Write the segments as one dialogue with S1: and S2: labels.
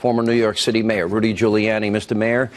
S1: former New York City Mayor Rudy Giuliani. Mr. Mayor,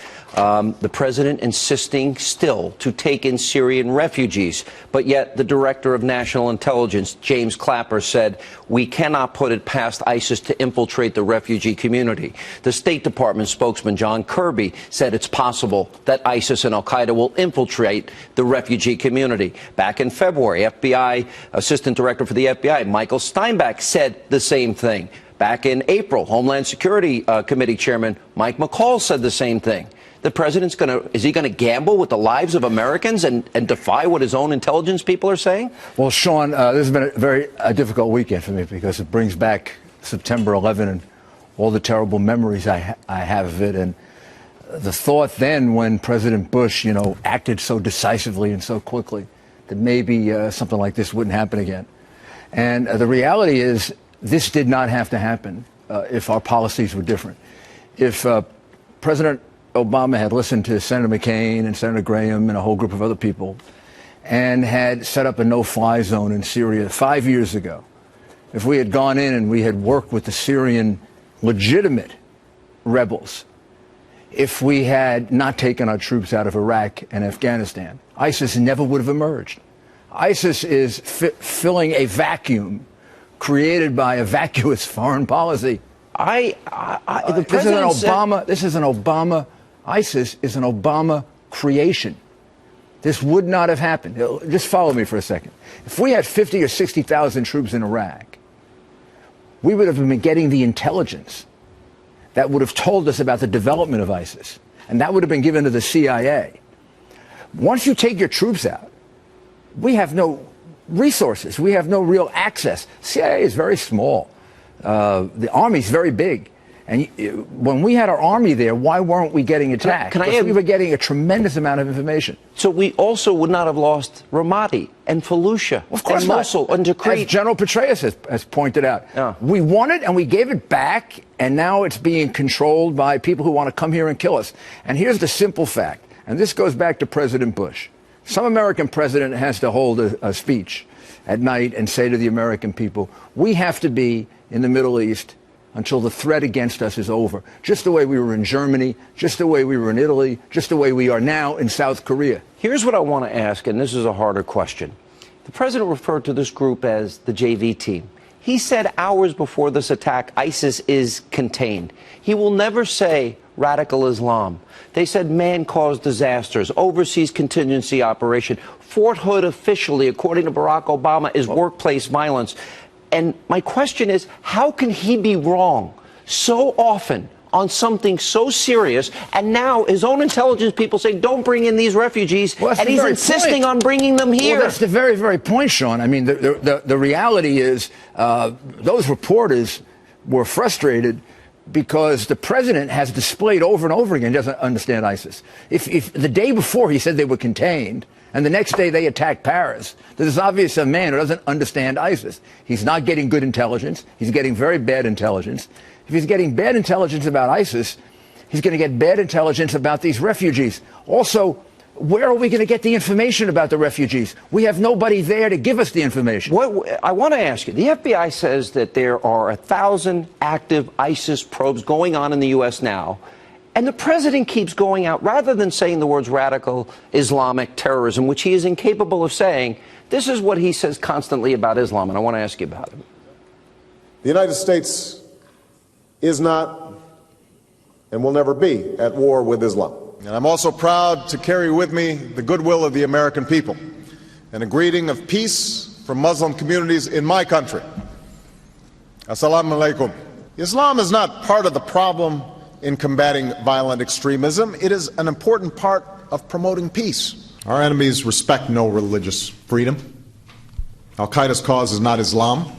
S1: the president insisting still to take in Syrian refugees, but yet the director of national intelligence, James Clapper, said we cannot put it past ISIS to infiltrate the refugee community. The State Department spokesman John Kirby said it's possible that ISIS and al-Qaeda will infiltrate the refugee community. Back in February, FBI Assistant Director for the FBI, Michael Steinbach, said the same thing. Back in April, Homeland Security Committee Chairman Mike McCall said the same thing. The president's is he going to gamble with the lives of Americans and defy what his own intelligence people are saying?
S2: Well, Sean, this has been a very difficult weekend for me because it brings back September 11 and all the terrible memories I have of it. And the thought then when President Bush, acted so decisively and so quickly that maybe something like this wouldn't happen again. And the reality is, this did not have to happen if our policies were different. If President Obama had listened to Senator McCain and Senator Graham and a whole group of other people and had set up a no-fly zone in Syria 5 years ago, if we had gone in and we had worked with the Syrian legitimate rebels, if we had not taken our troops out of Iraq and Afghanistan, ISIS never would have emerged. ISIS is filling a vacuum created by a vacuous foreign policy. ISIS is an Obama creation. This would not have happened. Just follow me for a second. If we had 50 or 60,000 troops in Iraq, we would have been getting the intelligence that would have told us about the development of ISIS, and that would have been given to the CIA. Once you take your troops out, we have no resources. We have no real access. CIA is very small. The Army is very big. And when we had our Army there, why weren't we getting attacked? Because we were getting a tremendous amount of information.
S1: So we also would not have lost Ramadi and Fallujah and Mosul and Tikrit.
S2: As General Petraeus has pointed out. Yeah. We won it and we gave it back, and now it's being controlled by people who want to come here and kill us. And here's the simple fact, and this goes back to President Bush. Some American president has to hold a speech at night and say to the American people, we have to be in the Middle East until the threat against us is over. Just the way we were in Germany, just the way we were in Italy, just the way we are now in South Korea.
S1: Here's what I want to ask, and this is a harder question. The president referred to this group as the JV team. He said hours before this attack, ISIS is contained. He will never say radical Islam. They said man-caused disasters, overseas contingency operation. Fort Hood officially, according to Barack Obama, is workplace violence. And my question is, how can he be wrong so often on something so serious, and now his own intelligence people say don't bring in these refugees, and he's insisting on bringing them here?
S2: Well, that's the very, very point, Sean. I mean, the reality is those reporters were frustrated because the president has displayed over and over again doesn't understand ISIS. If the day before he said they were contained, and the next day they attacked Paris, there's obviously a man who doesn't understand ISIS. He's not getting good intelligence. He's getting very bad intelligence. If he's getting bad intelligence about ISIS, he's going to get bad intelligence about these refugees. Also, where are we going to get the information about the refugees? We have nobody there to give us the information.
S1: I want to ask you, the FBI says that there are 1,000 active ISIS probes going on in the U.S. now, and the president keeps going out, rather than saying the words radical Islamic terrorism, which he is incapable of saying, this is what he says constantly about Islam, and I want to ask you about it.
S3: The United States is not and will never be at war with Islam. And I'm also proud to carry with me the goodwill of the American people and a greeting of peace from Muslim communities in my country. Assalamu alaikum. Islam is not part of the problem in combating violent extremism. It is an important part of promoting peace. Our enemies respect no religious freedom. Al-Qaeda's cause is not Islam.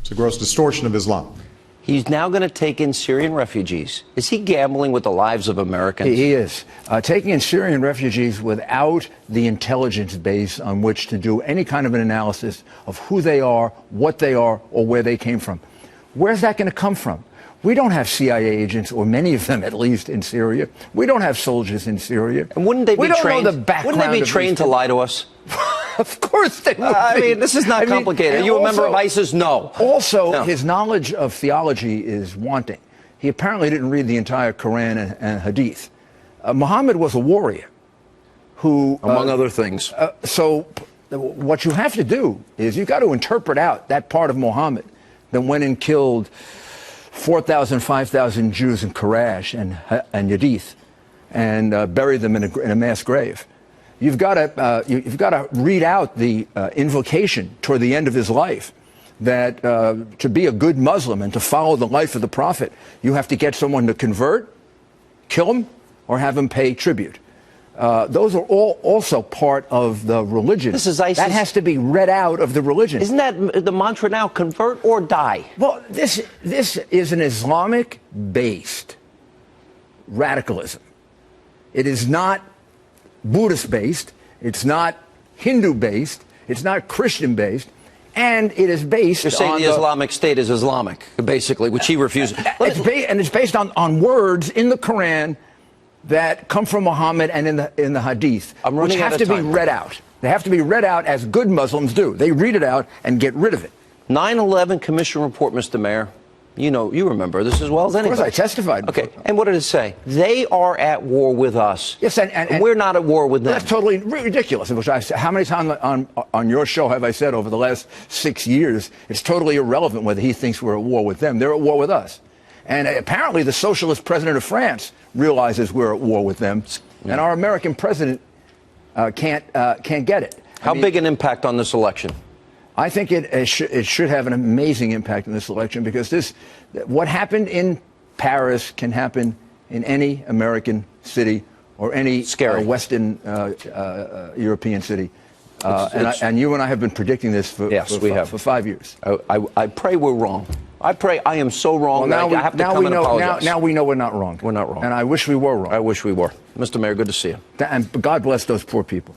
S3: It's a gross distortion of Islam.
S1: He's now going to take in Syrian refugees. Is he gambling with the lives of Americans?
S2: He is. Taking in Syrian refugees without the intelligence base on which to do any kind of an analysis of who they are, what they are, or where they came from. Where's that going to come from? We don't have CIA agents, or many of them at least, in Syria. We don't have soldiers in Syria.
S1: And wouldn't they be trained? Wouldn't they be trained to lie to us?
S2: Of course they would.
S1: I mean, this is not complicated. Are you a member of ISIS? No.
S2: Also, his knowledge of theology is wanting. he apparently didn't read the entire Quran and Hadith. Muhammad was a warrior who,
S1: among other things.
S2: So what you have to do is you've got to interpret out that part of Muhammad that went and killed 4,000, 5,000 Jews in Quraysh and Yadith and buried them in a mass grave. You've got to read out the invocation toward the end of his life that to be a good Muslim and to follow the life of the Prophet, you have to get someone to convert, kill him, or have him pay tribute. Those are all also part of the religion.
S1: This is ISIS.
S2: That has to be read out of the religion.
S1: Isn't that the mantra now? Convert or die.
S2: Well, this is an Islamic-based radicalism. It is not Buddhist-based. It's not Hindu-based. It's not Christian-based. And it is based
S1: You're saying
S2: on
S1: the Islamic State is Islamic, basically, which he refuses.
S2: It's based on words in the Quran that come from Muhammad and in the Hadith, which have to be read out. They have to be read out as good Muslims do. They read it out and get rid of it.
S1: 9/11 Commission report, Mr. Mayor. You remember this as well as anybody.
S2: Of course, I testified.
S1: Okay, and what did it say? They are at war with us.
S2: Yes, and
S1: we're not at war with them.
S2: That's totally ridiculous. How many times on your show have I said over the last 6 years, it's totally irrelevant whether he thinks we're at war with them. They're at war with us. And apparently the socialist president of France realizes we're at war with them, and our American president can't get it.
S1: How big an impact on this election?
S2: I think it should have an amazing impact in this election, because what happened in Paris can happen in any American city or any Western European city. And you and I have been predicting this for 5 years.
S1: I pray we're wrong. I am so wrong.
S2: Well,
S1: I have to come and apologize.
S2: now we know we're not wrong.
S1: We're not wrong.
S2: And I wish we were wrong.
S1: I wish we were. Mr. Mayor, good to see you.
S2: And God bless those poor people.